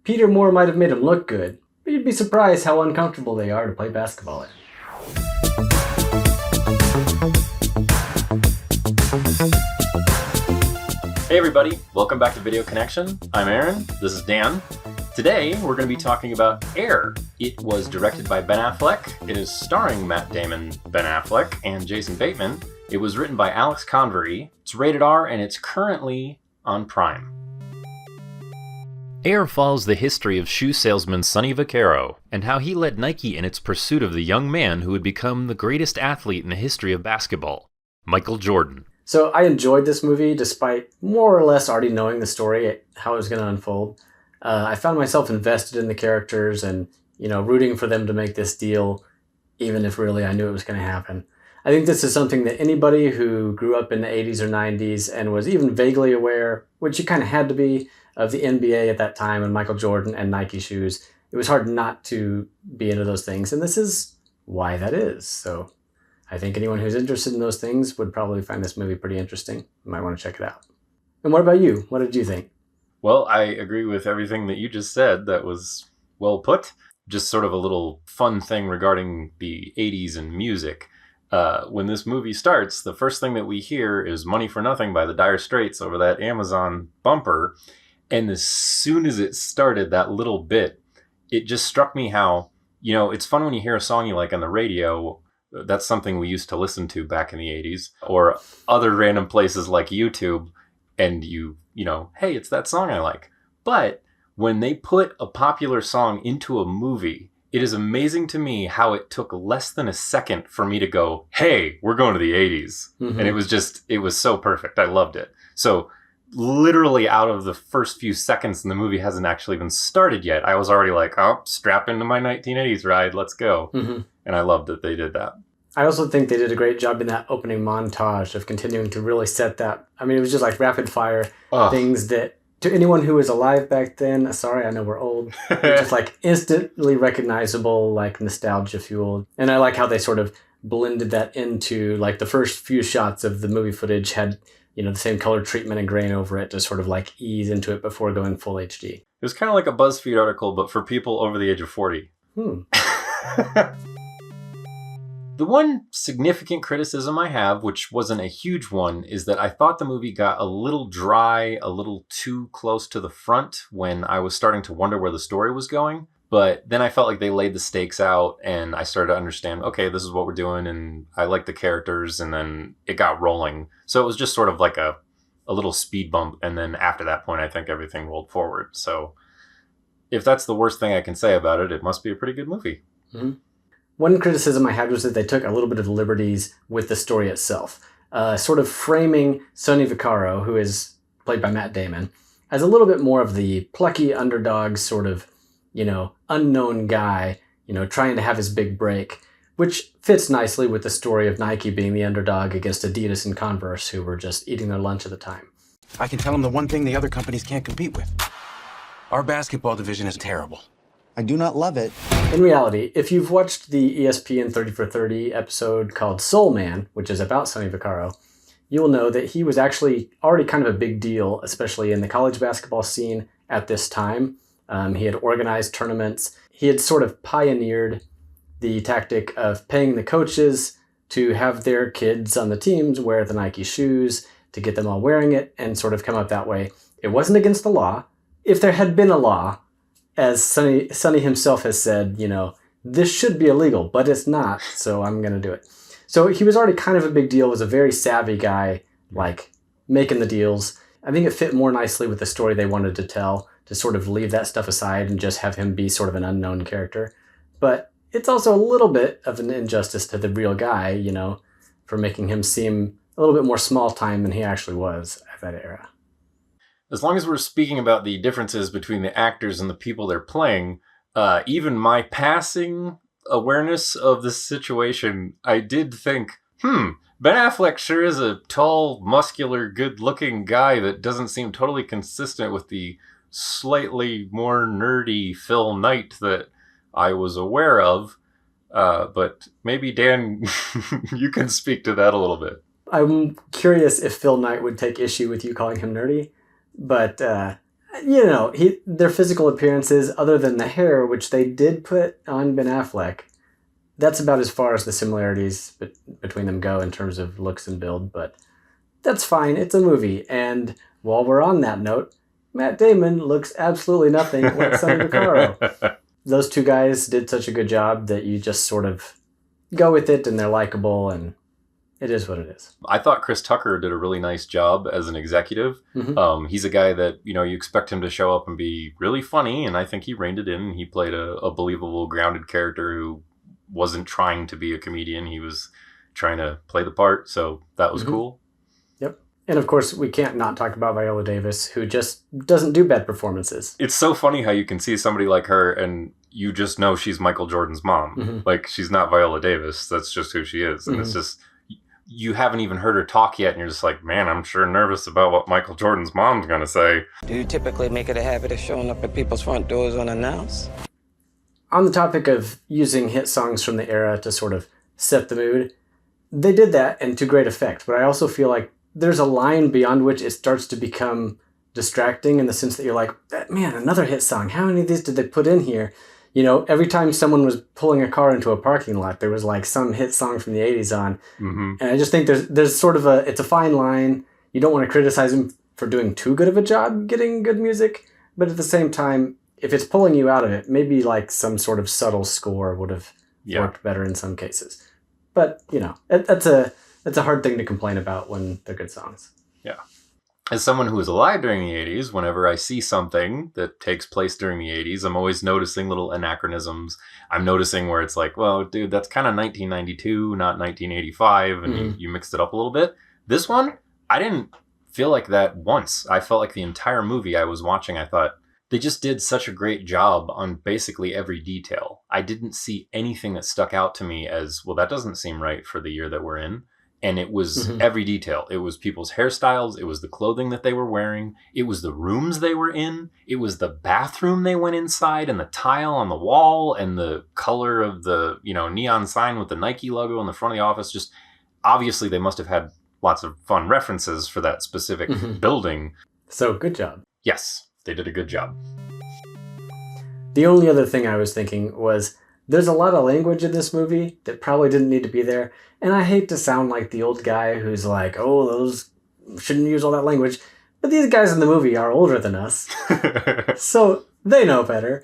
Peter Moore might have made them look good, but you'd be surprised how uncomfortable they are to play basketball in. Hey everybody, welcome back to Video Connection. I'm Aaron, this is Dan. Today we're going to be talking about Air. It was directed by Ben Affleck, it is starring Matt Damon, Ben Affleck, and Jason Bateman. It was written by Alex Convery, it's rated R, and it's currently on Prime. Air follows the history of shoe salesman Sonny Vaccaro, and how he led Nike in its pursuit of the young man who would become the greatest athlete in the history of basketball, Michael Jordan. So I enjoyed this movie despite more or less already knowing the story, how it was going to unfold. I found myself invested in the characters and, rooting for them to make this deal, even if really I knew it was going to happen. I think this is something that anybody who grew up in the 80s or 90s and was even vaguely aware, which you kind of had to be, of the NBA at that time and Michael Jordan and Nike shoes, it was hard not to be into those things. And this is why that is. So I think anyone who's interested in those things would probably find this movie pretty interesting. You might want to check it out. And what about you? What did you think? Well, I agree with everything that you just said. That was well put. Just sort of a little fun thing regarding the 80s and music. When this movie starts, the first thing that we hear is Money for Nothing by the Dire Straits over that Amazon bumper. And as soon as it started, that little bit, it just struck me how, it's fun when you hear a song you like on the radio. That's something we used to listen to back in the 80s, or other random places like YouTube, and hey, it's that song I like. But when they put a popular song into a movie, it is amazing to me how it took less than a second for me to go, hey, we're going to the 80s. Mm-hmm. And it was so perfect. I loved it. So literally out of the first few seconds, and the movie hasn't actually even started yet, I was already like, oh, strap into my 1980s ride, let's go. Mm-hmm. And I loved that they did that. I also think they did a great job in that opening montage of continuing to really set that. I mean, it was just like rapid fire things that, to anyone who was alive back then, sorry, I know we're old, just like instantly recognizable, like nostalgia fueled. And I like how they sort of blended that into like the first few shots of the movie footage had, the same color treatment and grain over it to sort of like ease into it before going full HD. It was kind of like a BuzzFeed article, but for people over the age of 40. The one significant criticism I have, which wasn't a huge one, is that I thought the movie got a little dry, a little too close to the front when I was starting to wonder where the story was going. But then I felt like they laid the stakes out and I started to understand, okay, this is what we're doing, and I like the characters, and then it got rolling. So it was just sort of like a little speed bump, and then after that point, I think everything rolled forward. So if that's the worst thing I can say about it, it must be a pretty good movie. Mm-hmm. One criticism I had was that they took a little bit of liberties with the story itself, sort of framing Sonny Vaccaro, who is played by Matt Damon, as a little bit more of the plucky underdog sort of, unknown guy, trying to have his big break, which fits nicely with the story of Nike being the underdog against Adidas and Converse, who were just eating their lunch at the time. I can tell them the one thing the other companies can't compete with. Our basketball division is terrible. I do not love it. In reality, if you've watched the ESPN 30 for 30 episode called Soul Man, which is about Sonny Vaccaro, you will know that he was actually already kind of a big deal, especially in the college basketball scene at this time. He had organized tournaments. He had sort of pioneered the tactic of paying the coaches to have their kids on the teams wear the Nike shoes, to get them all wearing it, and sort of come up that way. It wasn't against the law. If there had been a law, as Sonny himself has said, this should be illegal, but it's not, so I'm going to do it. So he was already kind of a big deal, was a very savvy guy, like making the deals. I think it fit more nicely with the story they wanted to tell, to sort of leave that stuff aside and just have him be sort of an unknown character. But it's also a little bit of an injustice to the real guy, for making him seem a little bit more small time than he actually was at that era. As long as we're speaking about the differences between the actors and the people they're playing, even my passing awareness of the situation, I did think, Ben Affleck sure is a tall, muscular, good-looking guy that doesn't seem totally consistent with the slightly more nerdy Phil Knight that I was aware of. But maybe, Dan, you can speak to that a little bit. I'm curious if Phil Knight would take issue with you calling him nerdy, but Their physical appearances, other than the hair, which they did put on Ben Affleck, that's about as far as the similarities between them go in terms of looks and build, but that's fine. It's a movie. And while we're on that note, Matt Damon looks absolutely nothing like Sonny Vaccaro. Those two guys did such a good job that you just sort of go with it, and they're likable, and it is what it is. I thought Chris Tucker did a really nice job as an executive. Mm-hmm. He's a guy that, you expect him to show up and be really funny, and I think he reined it in. He played a believable, grounded character who wasn't trying to be a comedian. He was trying to play the part, so that was cool. Yep. And of course, we can't not talk about Viola Davis, who just doesn't do bad performances. It's so funny how you can see somebody like her and you just know she's Michael Jordan's mom. Mm-hmm. Like, she's not Viola Davis. That's just who she is. And it's just, you haven't even heard her talk yet, and you're just like, man, I'm sure nervous about what Michael Jordan's mom's going to say. Do you typically make it a habit of showing up at people's front doors unannounced? On the topic of using hit songs from the era to sort of set the mood, they did that and to great effect. But I also feel like there's a line beyond which it starts to become distracting, in the sense that you're like, man, another hit song. How many of these did they put in here? Every time someone was pulling a car into a parking lot, there was like some hit song from the 80s on. Mm-hmm. And I just think there's sort of it's a fine line. You don't want to criticize them for doing too good of a job getting good music, but at the same time, if it's pulling you out of it, maybe like some sort of subtle score would have worked better in some cases. But, that's a hard thing to complain about when they're good songs. Yeah. As someone who was alive during the 80s, whenever I see something that takes place during the 80s, I'm always noticing little anachronisms. I'm noticing where it's like, well, dude, that's kind of 1992, not 1985, and you mixed it up a little bit. This one, I didn't feel like that once. I felt like the entire movie I was watching, I thought, they just did such a great job on basically every detail. I didn't see anything that stuck out to me as, well, that doesn't seem right for the year that we're in. And it was every detail. It was people's hairstyles. It was the clothing that they were wearing. It was the rooms they were in. It was the bathroom they went inside, and the tile on the wall, and the color of the, neon sign with the Nike logo in the front of the office. Just obviously they must have had lots of fun references for that specific building. So good job. Yes, they did a good job. The only other thing I was thinking was, there's a lot of language in this movie that probably didn't need to be there. And I hate to sound like the old guy who's like, oh, those shouldn't use all that language. But these guys in the movie are older than us. So they know better.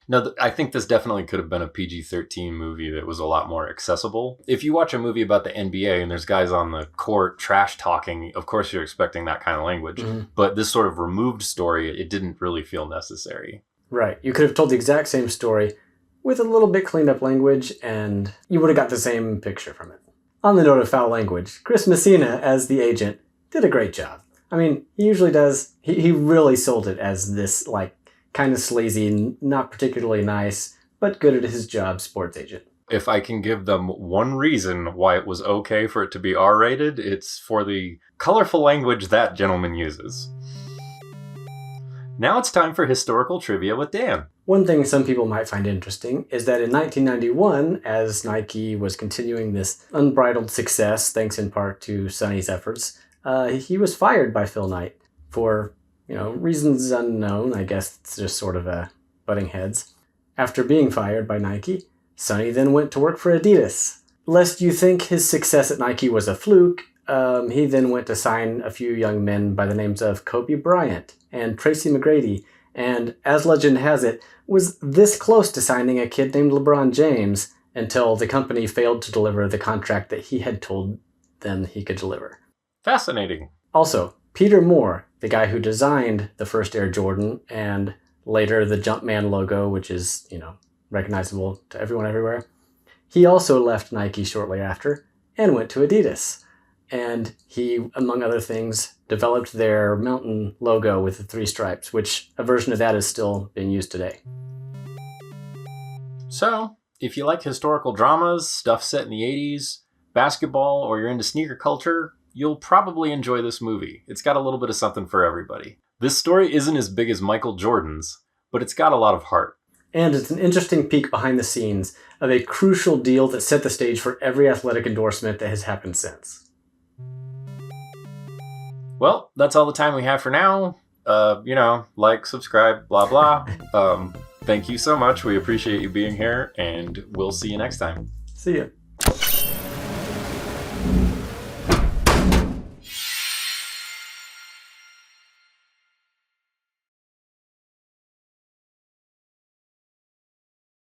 No, I think this definitely could have been a PG-13 movie that was a lot more accessible. If you watch a movie about the NBA and there's guys on the court trash talking, of course you're expecting that kind of language. But this sort of removed story, it didn't really feel necessary. Right. You could have told the exact same story with a little bit cleaned up language, and you would have got the same picture from it. On the note of foul language, Chris Messina as the agent did a great job. I mean, he usually does. He really sold it as this, like, kind of sleazy, not particularly nice, but good at his job sports agent. If I can give them one reason why it was okay for it to be R-rated, it's for the colorful language that gentleman uses. Now it's time for historical trivia with Dan. One thing some people might find interesting is that in 1991, as Nike was continuing this unbridled success, thanks in part to Sonny's efforts, he was fired by Phil Knight for, reasons unknown. I guess it's just sort of butting heads. After being fired by Nike, Sonny then went to work for Adidas. Lest you think his success at Nike was a fluke, he then went to sign a few young men by the names of Kobe Bryant and Tracy McGrady, and as legend has it, was this close to signing a kid named LeBron James until the company failed to deliver the contract that he had told them he could deliver. Fascinating. Also, Peter Moore, the guy who designed the first Air Jordan and later the Jumpman logo, which is, recognizable to everyone everywhere, he also left Nike shortly after and went to Adidas. And he, among other things, developed their mountain logo with the 3 stripes, which a version of that is still being used today. So, if you like historical dramas, stuff set in the 80s, basketball, or you're into sneaker culture, you'll probably enjoy this movie. It's got a little bit of something for everybody. This story isn't as big as Michael Jordan's, but it's got a lot of heart. And it's an interesting peek behind the scenes of a crucial deal that set the stage for every athletic endorsement that has happened since. Well, that's all the time we have for now. like, subscribe, blah, blah. Thank you so much. We appreciate you being here, and we'll see you next time. See ya.